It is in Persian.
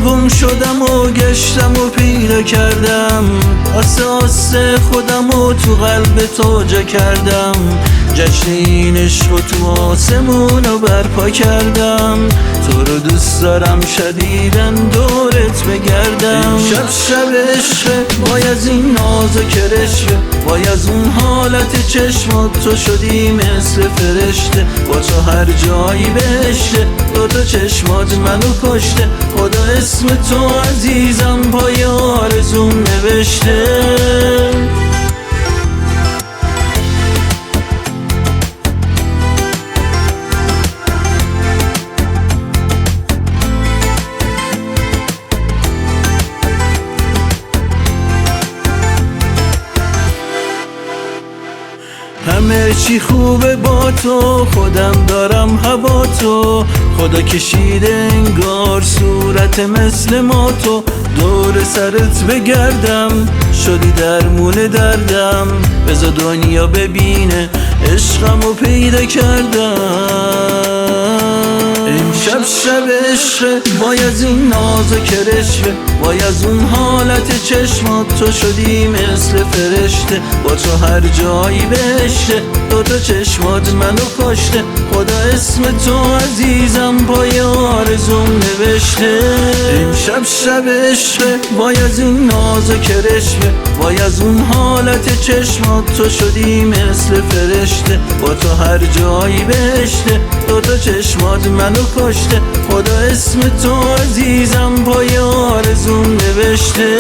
گم شدم و گشتم و پیدا کردم، آسه خودم و تو قلب تو جا کردم. جشن این عشق و تو آسمون رو برپا کردم. تو رو دوست دارم شدیدن دورت بگردم. شب عشقه وای از این نازک رشته، وای از اون حالت چشمات تو شدی مثل فرشته. با تو هر جایی بهشته، دوتا چشمات منو کشته. خدا اسم تو عزیزم پای آرزوم نوشته. همه چی خوبه با تو، خودم دارم هوا تو. خدا کشیده انگار صورت مثل ما تو. دور سرت بگردم شدی درمون دردم. بذار دنیا ببینه عشقمو پیدا کردم. امشب شب عشقه وای از این نازک رشته، وای از اون حالت چشمات تو شدی مثل فرشته. با تو هر جایی بهشته، دوتا چشمات منو کشته. خدا اسم تو عزیزم پای آرزوم نوشته. امشب شب عشقه وای از این نازک رشته، وای از اون حالت چشمات تو شدی مثل فرشته. با تو هر جایی بهشته، دوتا چشمات منو کشته. خدا اسم تو عزیزم پای آرزوم نوشته.